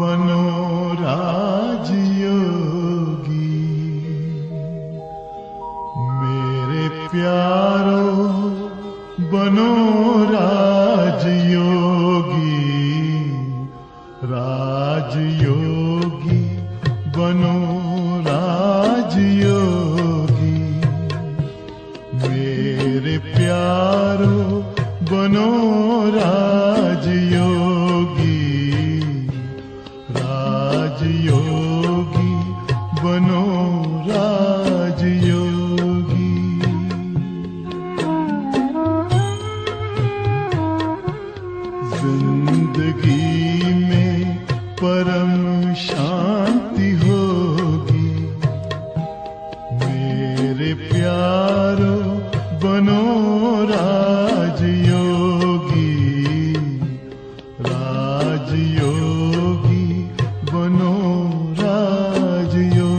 बनो राजयोगी। मेरे प्यारो बनो राजयोगी। राजयोगी बनो राजयोगी। मेरे प्यारो बनो राजयोगी। राजयोगी बनो राजयोगी। जिंदगी में परम शांति होगी। मेरे प्यारो बनो राजयोगी। राजयोगी बनो राजयोगी।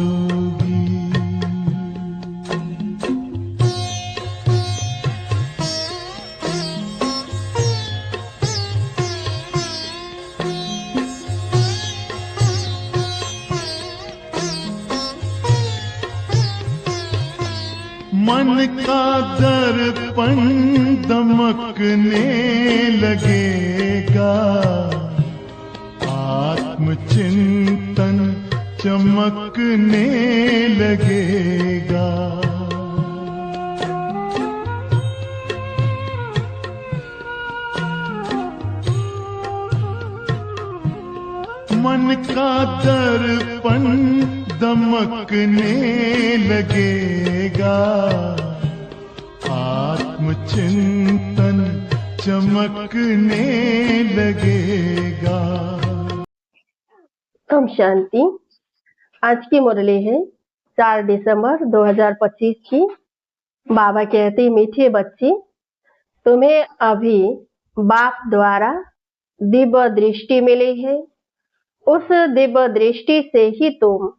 मन का दर्पण दमकने लगेगा। आत्मचिंतन चमकने लगेगा। मन का दर्पण दमकने लगेगा। आत्मचिंतन चमकने लगेगा। ओम शांति। आज की मुरली है 4 दिसंबर 2025 की। बाबा कहते, मीठे बच्चे, तुम्हें अभी बाप द्वारा दिव्य दृष्टि मिली है। उस दिव्य दृष्टि से ही तुम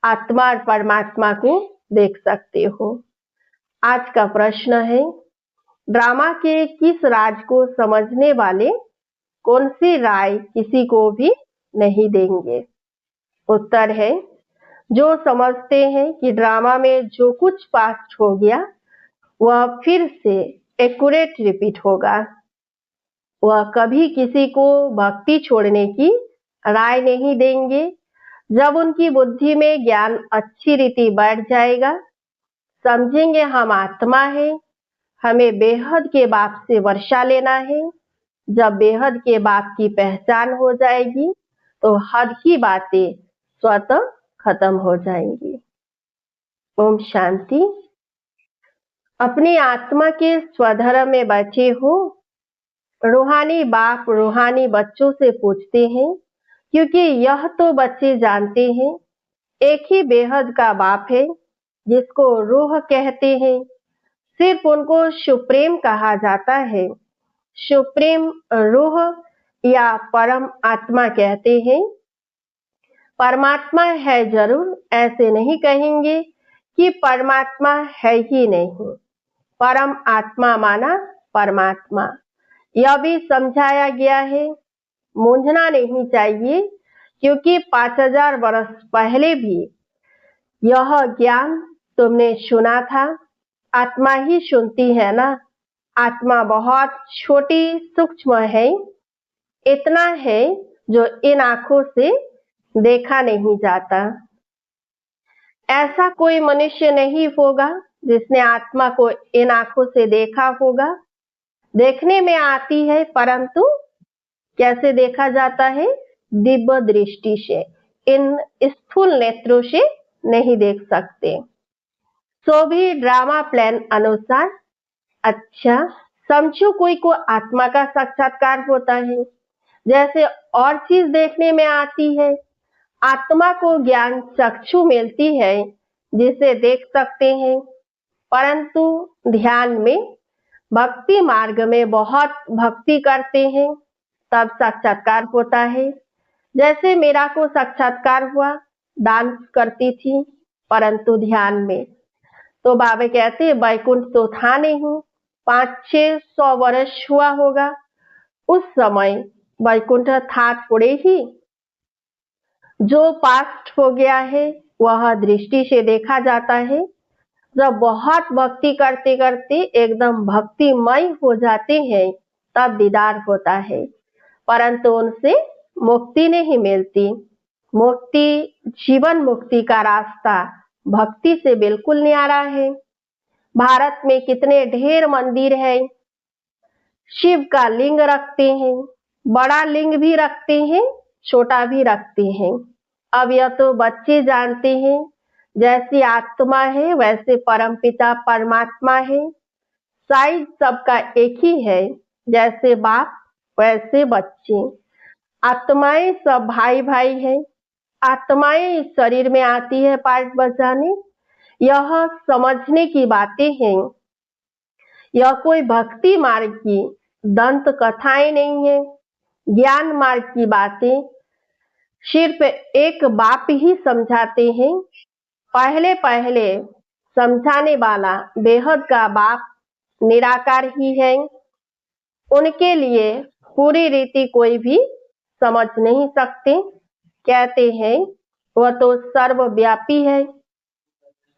आत्मा और परमात्मा को देख सकते हो। आज का प्रश्न है, ड्रामा के किस राज को समझने वाले कौन सी राय किसी को भी नहीं देंगे? उत्तर है, जो समझते हैं कि ड्रामा में जो कुछ पास्ट हो गया वह फिर से एक्यूरेट रिपीट होगा। वह कभी किसी को भक्ति छोड़ने की राय नहीं देंगे। जब उनकी बुद्धि में ज्ञान अच्छी रीति बैठ जाएगा, समझेंगे हम आत्मा है, हमें बेहद के बाप से वर्षा लेना है। जब बेहद के बाप की पहचान हो जाएगी तो हद की बातें स्वतः खत्म हो जाएंगी। ओम शांति। अपनी आत्मा के स्वधर्म में बैठे हो। रूहानी बाप रूहानी बच्चों से पूछते हैं, क्योंकि यह तो बच्चे जानते हैं एक ही बेहद का बाप है जिसको रूह कहते हैं। सिर्फ उनको सुप्रीम कहा जाता है। सुप्रीम रूह या परम आत्मा कहते हैं। परमात्मा है जरूर, ऐसे नहीं कहेंगे कि परमात्मा है ही नहीं। परम आत्मा माना परमात्मा, यह भी समझाया गया है। मूंझना नहीं चाहिए, क्योंकि 5000 वर्ष पहले भी यह ज्ञान तुमने सुना था। आत्मा ही सुनती है ना। आत्मा बहुत छोटी सूक्ष्म है। इतना है जो इन आंखों से देखा नहीं जाता। ऐसा कोई मनुष्य नहीं होगा जिसने आत्मा को इन आंखों से देखा होगा। देखने में आती है, परंतु कैसे देखा जाता है? दिव्य दृष्टि से। इन स्थूल नेत्रों से नहीं देख सकते। सो भी ड्रामा प्लान अनुसार, अच्छा समझो कोई को आत्मा का साक्षात्कार होता है, जैसे और चीज देखने में आती है। आत्मा को ज्ञान चक्षु मिलती है जिसे देख सकते हैं, परंतु ध्यान में भक्ति मार्ग में बहुत भक्ति करते हैं तब साक्षात्कार होता है। जैसे मेरा को साक्षात्कार हुआ, डांस करती थी परंतु ध्यान में। तो बाबा कहते वैकुंठ तो था नहीं, 500-600 वर्ष हुआ होगा। उस समय वैकुंठ था थोड़े ही, जो पास्ट हो गया है वह दृष्टि से देखा जाता है। जब बहुत भक्ति करते करते एकदम भक्तिमय हो जाते हैं तब दीदार होता है, परंतु उनसे मुक्ति नहीं मिलती। मुक्ति, जीवन मुक्ति का रास्ता भक्ति से बिल्कुल न्यारा है। भारत में कितने ढेर मंदिर है, शिव का लिंग रखते हैं, बड़ा लिंग भी रखते हैं, छोटा भी रखते हैं। अब यह तो बच्चे जानते हैं, जैसी आत्मा है वैसे परमपिता परमात्मा है। साइज सबका एक ही है, जैसे बाप वैसे बच्चे। आत्माएं सब भाई भाई है। आत्माएं इस शरीर में आती है पार्ट बजाने। यह समझने की बातें हैं। यह कोई भक्ति मार्ग की दंत कथाएं नहीं है, ज्ञान मार्ग की बातें सिर्फ एक बाप ही समझाते हैं। पहले पहले समझाने वाला बेहद का बाप निराकार ही है। उनके लिए पूरी रीति कोई भी समझ नहीं सकते। कहते हैं वह तो सर्वव्यापी है।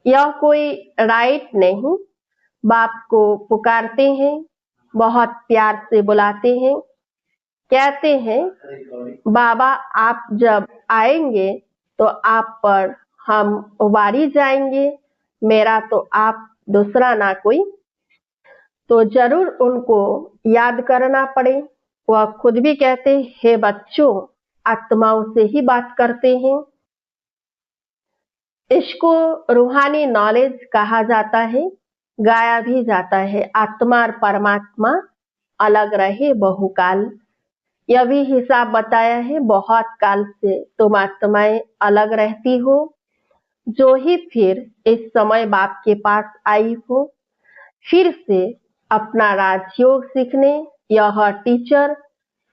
यह कोई राइट नहीं। बाप को पुकारते हैं, बहुत प्यार से बुलाते हैं, कहते हैं बाबा आप जब आएंगे तो आप पर हम उबारी जाएंगे, मेरा तो आप दूसरा ना कोई। तो जरूर उनको याद करना पड़े। वह खुद भी कहते हे बच्चों, आत्माओं से ही बात करते हैं। इसको रूहानी नॉलेज कहा जाता है, गाया भी जाता है। आत्मा और परमात्मा अलग रहे बहुकाल। यह भी हिसाब बताया है, बहुत काल से तुम आत्माएं अलग रहती हो, जो ही फिर इस समय बाप के पास आई हो, फिर से अपना राजयोग सीखने। यह टीचर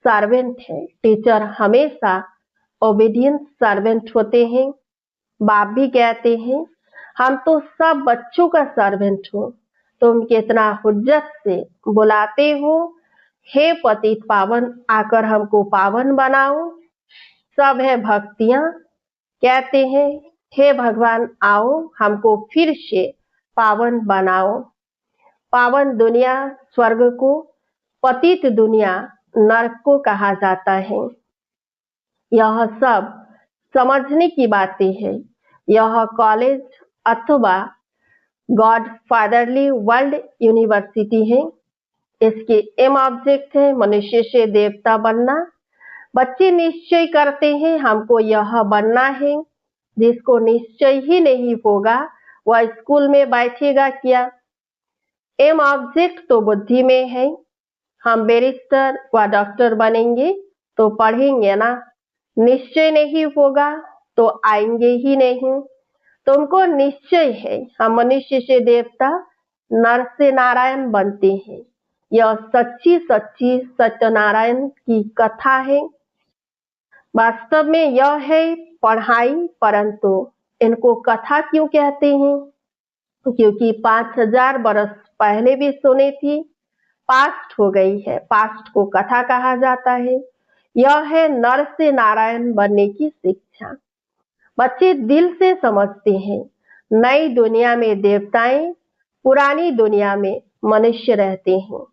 सर्वेंट है। टीचर हमेशा ओबीडियंट सर्वेंट होते हैं। बाप भी कहते हैं हम तो सब बच्चों का सर्वेंट हो, तुम कितना हुज्जत से बुलाते हो, हे पतित पावन आकर हमको पावन बनाओ। सब है भक्तियां, कहते हैं हे भगवान आओ हमको फिर से पावन बनाओ। पावन दुनिया स्वर्ग को, पतित दुनिया नरक को कहा जाता है। यह सब समझने की बातें हैं। यह कॉलेज अथवा गॉड फादरली वर्ल्ड यूनिवर्सिटी है। इसके एम ऑब्जेक्ट है मनुष्य से देवता बनना। बच्चे निश्चय करते हैं हमको यह बनना है। जिसको निश्चय ही नहीं होगा वह स्कूल में बैठेगा क्या। एम ऑब्जेक्ट तो बुद्धि में है। हम बैरिस्टर व डॉक्टर बनेंगे तो पढ़ेंगे ना, निश्चय नहीं होगा तो आएंगे ही नहीं। तुमको निश्चय है हम मनुष्य से देवता, नर से नारायण बनते हैं। यह सच्ची सच्ची सत्यनारायण की कथा है। वास्तव में यह है पढ़ाई, परंतु इनको कथा क्यों कहते हैं, क्योंकि 5000 बरस पहले भी सुनी थी, पास्ट हो गई है, पास्ट को कथा कहा जाता है। यह है नर से नारायण बनने की शिक्षा। बच्चे दिल से समझते हैं नई दुनिया में देवताएं, पुरानी दुनिया में मनुष्य रहते हैं।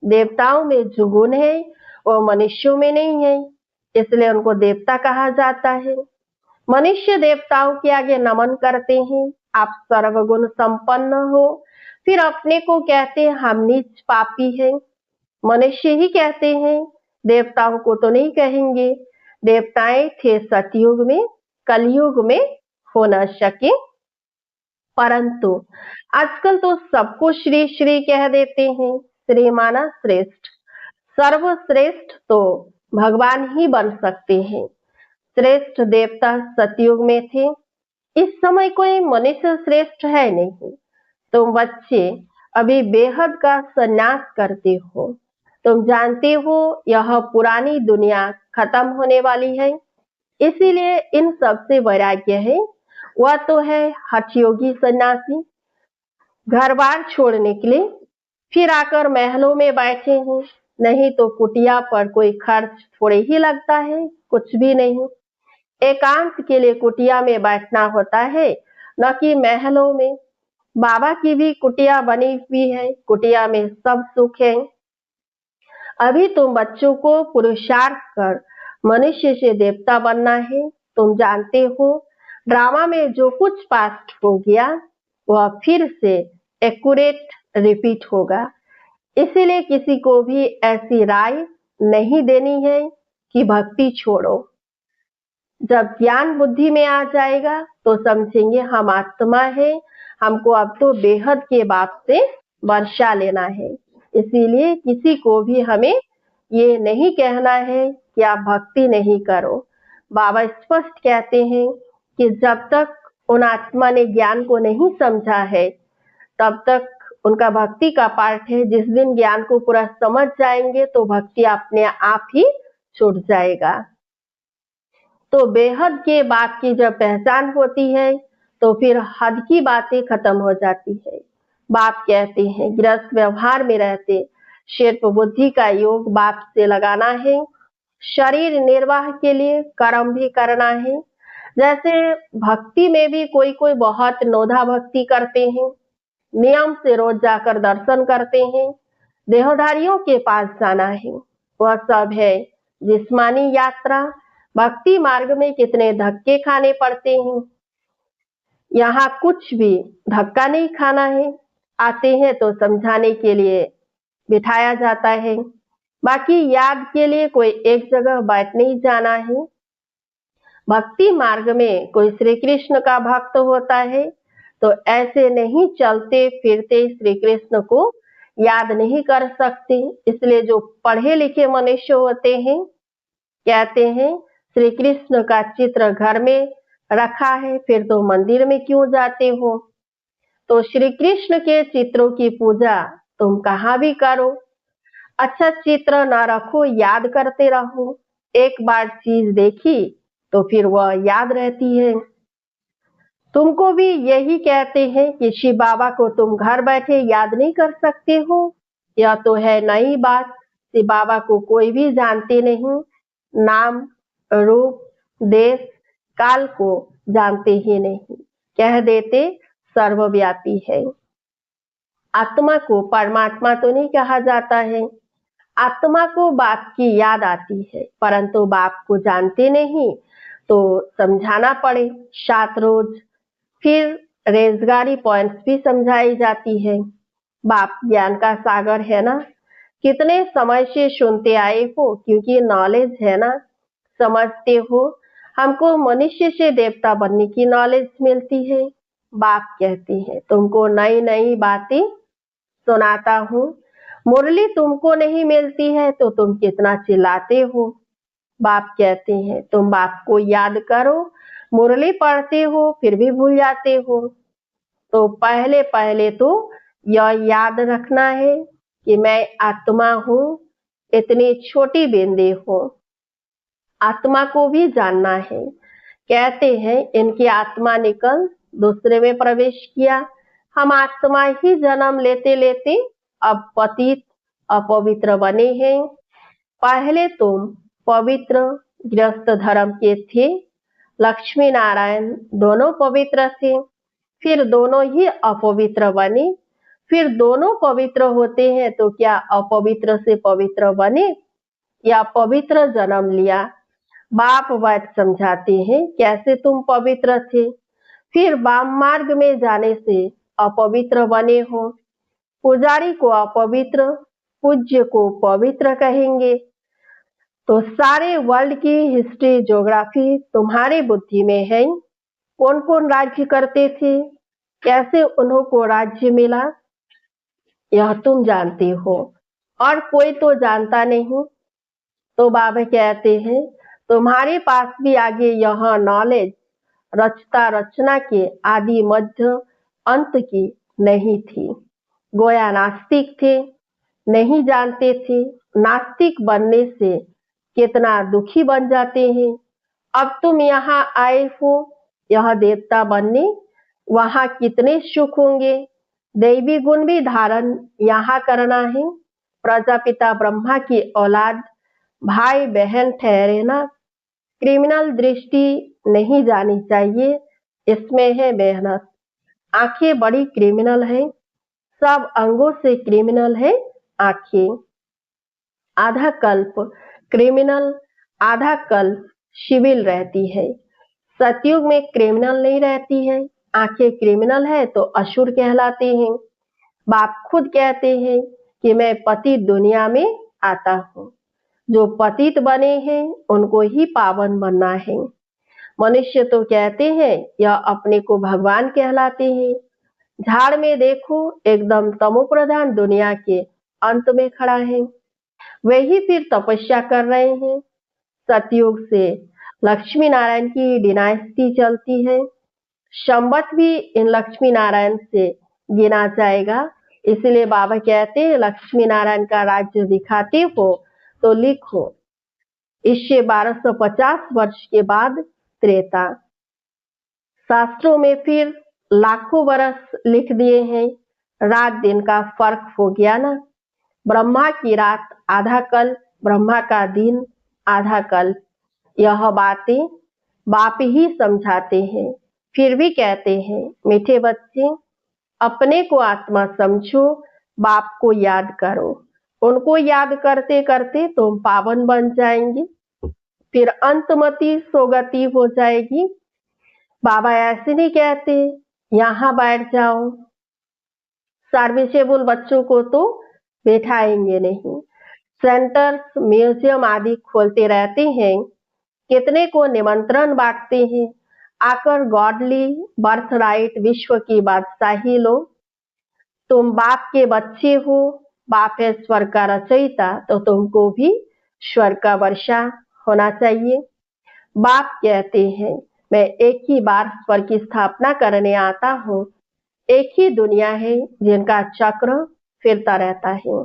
देवताओं में जो गुण है वो मनुष्यों में नहीं है, इसलिए उनको देवता कहा जाता है। मनुष्य देवताओं के आगे नमन करते हैं, आप सर्वगुण संपन्न हो, फिर अपने को कहते हैं हम नीच पापी हैं। मनुष्य ही कहते हैं, देवताओं को तो नहीं कहेंगे। देवताएं थे सतयुग में, कलयुग में हो न सके। परंतु आजकल तो सबको श्री श्री कह देते हैं। श्री माना श्रेष्ठ, सर्वश्रेष्ठ तो भगवान ही बन सकते हैं। श्रेष्ठ देवता सतयुग में थे, इस समय कोई मनुष्य श्रेष्ठ है नहीं। तुम बच्चे अभी बेहद का संन्यास करते हो। तुम जानते हो यह पुरानी दुनिया खत्म होने वाली है, इसीलिए इन सबसे वैराग्य है। वह तो है हठयोगी सन्यासी, घर बार छोड़ने के लिए फिर आकर महलों में बैठे हैं। नहीं तो कुटिया पर कोई खर्च थोड़े ही लगता है, कुछ भी नहीं। एकांत के लिए कुटिया में बैठना होता है, न कि महलों में। बाबा की भी कुटिया बनी हुई है, कुटिया में सब सुख है। अभी तुम बच्चों को पुरुषार्थ कर मनुष्य से देवता बनना है। तुम जानते हो ड्रामा में जो कुछ पास्ट हो गया वह फिर से एक्यूरेट रिपीट होगा। इसीलिए किसी को भी ऐसी राय नहीं देनी है कि भक्ति छोड़ो। जब ज्ञान बुद्धि में आ जाएगा तो समझेंगे हम आत्मा है, हमको अब तो बेहद के बाप से वर्षा लेना है। इसीलिए किसी को भी हमें ये नहीं कहना है कि आप भक्ति नहीं करो। बाबा स्पष्ट कहते हैं कि जब तक उन आत्मा ने ज्ञान को नहीं समझा है तब तक उनका भक्ति का पाठ है। जिस दिन ज्ञान को पूरा समझ जाएंगे तो भक्ति अपने आप ही छूट जाएगा। तो बेहद के बाप की जब पहचान होती है तो फिर हद की बातें खत्म हो जाती है। बाप कहते हैं गृहस्थ व्यवहार में रहते सिर्फ बुद्धि का योग बाप से लगाना है। शरीर निर्वाह के लिए कर्म भी करना है। जैसे भक्ति में भी कोई कोई बहुत नोधा भक्ति करते हैं, नियम से रोज जाकर दर्शन करते हैं, देहधारियों के पास जाना है। वह सब है जिस्मानी यात्रा। भक्ति मार्ग में कितने धक्के खाने पड़ते हैं। यहाँ कुछ भी धक्का नहीं खाना है। आते हैं तो समझाने के लिए बिठाया जाता है, बाकी याद के लिए कोई एक जगह बैठ नहीं जाना है। भक्ति मार्ग में कोई श्री कृष्ण का भक्त होता है तो ऐसे नहीं चलते फिरते श्री कृष्ण को याद नहीं कर सकते। इसलिए जो पढ़े लिखे मनुष्य होते हैं कहते हैं श्री कृष्ण का चित्र घर में रखा है, फिर तो मंदिर में क्यों जाते हो। तो श्री कृष्ण के चित्रों की पूजा तुम कहाँ भी करो। अच्छा चित्र न रखो, याद करते रहो। एक बार चीज देखी तो फिर वह याद रहती है। तुमको भी यही कहते हैं कि शिव बाबा को तुम घर बैठे याद नहीं कर सकते हो। यह तो है नई बात। शिव बाबा को कोई भी जानते नहीं, नाम रूप देश काल को जानते ही नहीं। कह देते सर्वव्यापी है। आत्मा को परमात्मा तो नहीं कहा जाता है। आत्मा को बाप की याद आती है, परंतु बाप को जानते नहीं तो समझाना पड़े 7 रोज। फिर रेजगारी पॉइंट्स भी समझाई जाती है। बाप ज्ञान का सागर है ना, कितने समय से सुनते आए हो, क्योंकि नॉलेज है ना। समझते हो हमको मनुष्य से देवता बनने की नॉलेज मिलती है। बाप कहते हैं तुमको नई नई बातें सुनाता हूँ। मुरली तुमको नहीं मिलती है तो तुम कितना चिल्लाते हो। बाप कहते हैं तुम बाप को याद करो। मुरली पढ़ते हो फिर भी भूल जाते हो। तो पहले पहले तो यह याद रखना है कि मैं आत्मा हूँ, इतनी छोटी बेंदे हूँ। आत्मा को भी जानना है। कहते हैं इनकी आत्मा निकल दूसरे में प्रवेश किया। हम आत्मा ही जन्म लेते लेते अब पतित अपवित्र बने हैं। पहले तुम पवित्र गृहस्थ धर्म के थे, लक्ष्मी नारायण दोनों पवित्र थे, फिर दोनों ही अपवित्र बने। फिर दोनों पवित्र होते हैं तो क्या अपवित्र से पवित्र बने या पवित्र जन्म लिया। बाप बात समझाते हैं कैसे तुम पवित्र थे, फिर वाम मार्ग में जाने से अपवित्र बने हो। पुजारी को अपवित्र, पूज्य को पवित्र कहेंगे। तो सारे वर्ल्ड की हिस्ट्री ज्योग्राफी तुम्हारी बुद्धि में है। कौन कौन राज्य करते थे, कैसे उन्हों को राज्य मिला, यह तुम जानते हो और कोई तो जानता नहीं। तो बाबा कहते हैं तुम्हारे पास भी आगे यह नॉलेज रचता रचना के आदि मध्य अंत की नहीं थी। गोया नास्तिक थे, नहीं जानते थे। नास्तिक बनने से कितना दुखी बन जाते हैं। अब तुम यहाँ आए हो यह देवता बनने, वहां कितने सुख होंगे। दैवी गुण भी धारण यहाँ करना है। प्रजापिता ब्रह्मा की औलाद भाई बहन ठहरे ना। क्रिमिनल दृष्टि नहीं जानी चाहिए, इसमें है मेहनत। आंखें बड़ी क्रिमिनल है, सब अंगों से क्रिमिनल है आंखें। आधा कल्प क्रिमिनल, आधा कल्प सिविल रहती है। सतयुग में क्रिमिनल नहीं रहती है। आंखें क्रिमिनल है तो असुर कहलाते हैं। बाप खुद कहते हैं कि मैं पतित दुनिया में आता हूँ। जो पतित बने हैं उनको ही पावन बनना है। मनुष्य तो कहते हैं यह अपने को भगवान कहलाते हैं। झाड़ में देखो, एकदम तमोप्रधान दुनिया के अंत में खड़ा है। वही फिर तपस्या कर रहे हैं। सतयुग से लक्ष्मी नारायण की डिनास्टी चलती है। संवत भी इन लक्ष्मी नारायण से गिना जाएगा। इसलिए बाबा कहते हैं लक्ष्मी नारायण का राज्य दिखाते हो तो लिखो, इससे 1250 वर्ष के बाद त्रेता। शास्त्रों में फिर लाखों वर्ष लिख दिए हैं। रात दिन का फर्क हो गया ना। ब्रह्मा की रात आधा कल्प, ब्रह्मा का दिन आधा कल्प। यह बातें बाप ही समझाते हैं। फिर भी कहते हैं मीठे बच्चे, अपने को आत्मा समझो, बाप को याद करो। उनको याद करते करते तुम पावन बन जाएंगे। फिर अंतमति सोगति हो जाएगी। बाबा ऐसे नहीं कहते यहाँ बैठ जाओ। सर्विसेबल बच्चों को तो बैठाएंगे नहीं। सेंटर्स, म्यूजियम आदि खोलते रहते हैं। कितने को निमंत्रण बांटते हैं, आकर गॉडली बर्थ राइट विश्व की बादशाही लो। तुम बाप के बच्चे हो, बाप है स्वर्ग का रचयिता, तो तुमको भी स्वर्ग का वर्षा होना चाहिए। बाप कहते हैं मैं एक ही बार स्वर्ग की स्थापना करने आता हूँ। एक ही दुनिया है जिनका चक्र फिरता रहता है।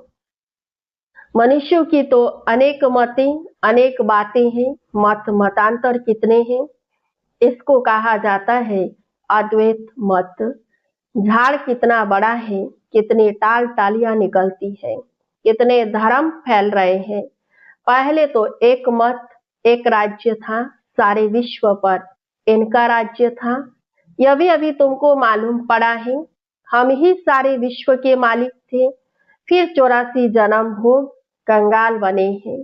मनुष्यों की तो अनेक मतें, अनेक बातें हैं। मत मतांतर कितने हैं। इसको कहा जाता है अद्वैत मत। झाड़ कितना बड़ा है, कितनी टाल टालियां निकलती है, कितने धर्म फैल रहे हैं। पहले तो एक मत, एक राज्य था, सारे विश्व पर इनका राज्य था। यह भी अभी तुमको मालूम पड़ा है। हम ही सारे विश्व के मालिक थे। फिर 84 जन्म भोग कंगाल बने हैं।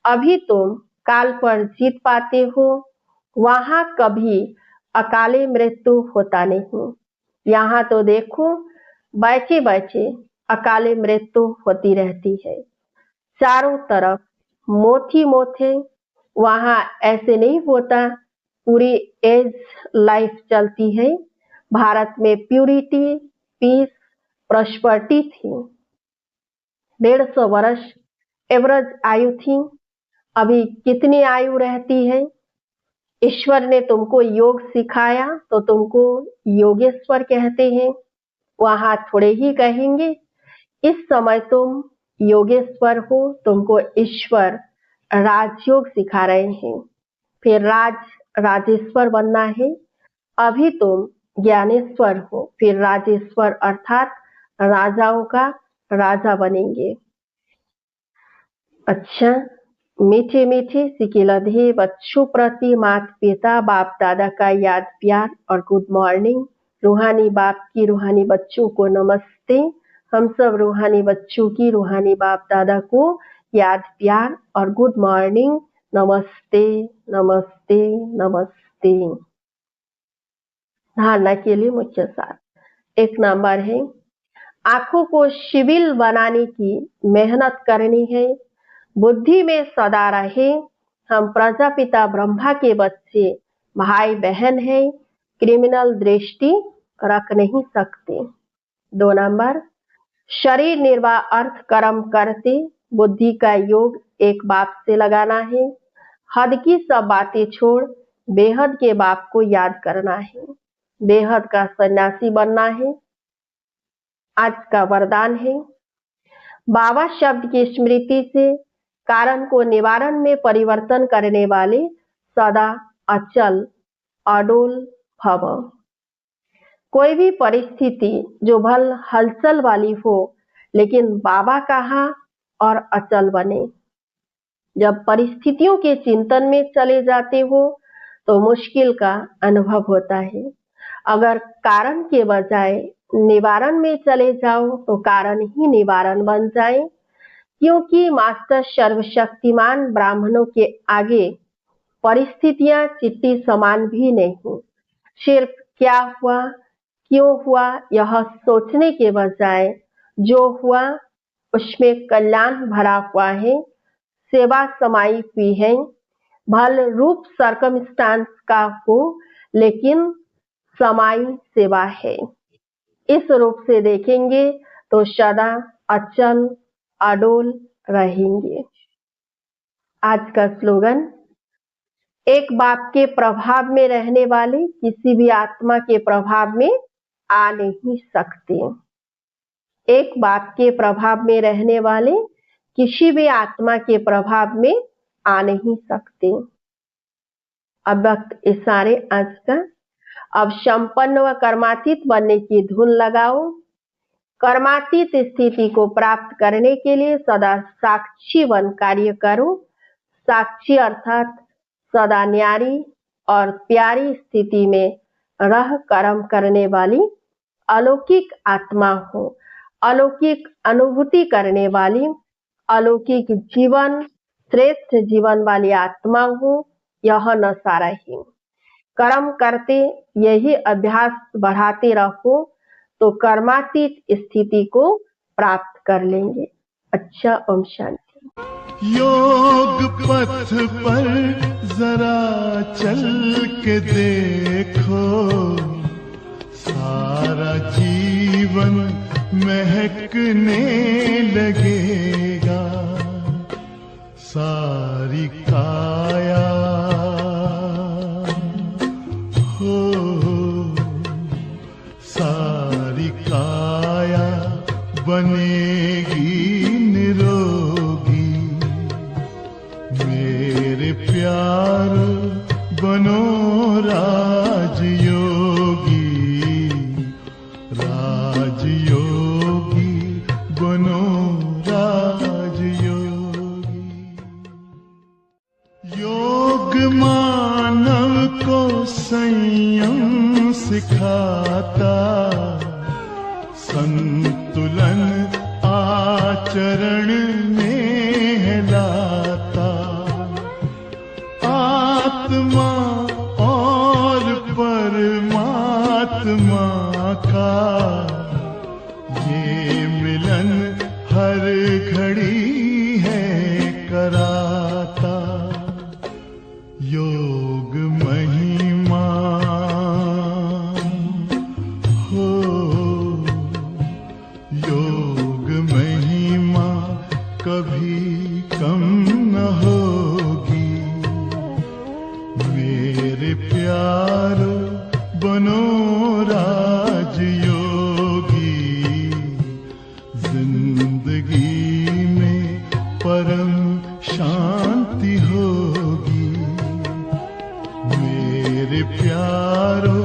अभी तुम काल पर जीत पाते हो। वहां कभी अकाले मृत्यु होता नहीं। यहाँ तो देखो बैठे बैठे अकाले मृत्यु होती रहती है। चारों तरफ मौत ही मौत है। वहां ऐसे नहीं होता, पूरी एज लाइफ चलती है। भारत में प्यूरिटी, पीस, प्रॉस्पर्टी थी। 150 वर्ष एवरेज आयु थी। अभी कितनी आयु रहती है। ईश्वर ने तुमको योग सिखाया तो तुमको योगेश्वर कहते हैं। वहां थोड़े ही कहेंगे इस समय तुम योगेश्वर हो, तुमको ईश्वर राजयोग सिखा रहे हैं। फिर राजेश्वर बनना है। अभी तुम ज्ञानेश्वर हो, फिर राजेश्वर अर्थात राजाओं का राजा बनेंगे। अच्छा, मीठे मीठे सिकिलधे बच्चों प्रति माता पिता बाप दादा का याद प्यार और गुड मॉर्निंग। रूहानी बाप की रूहानी बच्चों को नमस्ते। हम सब रूहानी बच्चों की रूहानी बाप दादा को याद प्यार और गुड मॉर्निंग। नमस्ते नमस्ते नमस्ते। धारणा के लिए मुख्य सार। 1 नंबर है आंखों को सिविल बनाने की मेहनत करनी है। बुद्धि में सदा रहे हम प्रजापिता ब्रह्मा के बच्चे भाई बहन हैं। क्रिमिनल दृष्टि रख नहीं सकते। 2 नंबर शरीर निर्वाह अर्थ कर्म करते बुद्धि का योग एक बाप से लगाना है। हद की सब बातें छोड़ बेहद के बाप को याद करना है। बेहद का सन्यासी बनना है। आज का वरदान है बाबा शब्द की स्मृति से कारण को निवारण में परिवर्तन करने वाले सदा अचल अडोल भव। कोई भी परिस्थिति जो भल हलचल वाली हो, लेकिन बाबा कहा और अचल बने। जब परिस्थितियों के चिंतन में चले जाते हो तो मुश्किल का अनुभव होता है। अगर कारण के बजाय निवारण में चले जाओ तो कारण ही निवारण बन जाए, क्योंकि मास्टर सर्वशक्तिमान ब्राह्मणों के आगे परिस्थितियां चिट्ठी समान भी नहीं। सिर्फ क्या हुआ, क्यों हुआ, यह सोचने के बजाय जो हुआ उसमें कल्याण भरा हुआ है, सेवा समाई हुई है। भल रूप सर्कमस्टांस का हो, लेकिन समाई सेवा है। इस रूप से देखेंगे तो सदा अचल अडोल रहेंगे। आज का स्लोगन, एक बाप के प्रभाव में रहने वाले किसी भी आत्मा के प्रभाव में आ नहीं सकते। एक बाप के प्रभाव में रहने वाले किसी भी आत्मा के प्रभाव में आ नहीं सकते। अब वक्त इशारे आज का। अब संपन्न व कर्मातीत बनने की धुन लगाओ। कर्मातीत स्थिति को प्राप्त करने के लिए सदा साक्षी बन कार्य करो। साक्षी अर्थात सदा न्यारी और प्यारी स्थिति में रह कर्म करने वाली अलौकिक आत्मा हो। अलौकिक अनुभूति करने वाली अलौकिक जीवन, श्रेष्ठ जीवन वाली आत्मा हो, यह नशा रहे। कर्म करते यही अभ्यास बढ़ाते रहो तो कर्मातीत स्थिति को प्राप्त कर लेंगे। अच्छा, ओम शांति। योग पथ पर जरा चल के देखो, सारा जीवन महकने लगेगा। सारी काया हो, सारी काया बनेगी निरोगी। मेरे प्यार बनो राजयोगी, राजयोगी बनो राजयोगी। योग मानव को संयम सिखाता, संतुलन आचरण में लाता। आत्मा और परमात्मा का ये मिलन हर घड़ी है कराता। योग महिमा हो, योग महिमा कभी कम न होगी। मेरे प्यार बनो राजयोगी, जिंदगी में परम शांति होगी। मेरे प्यारो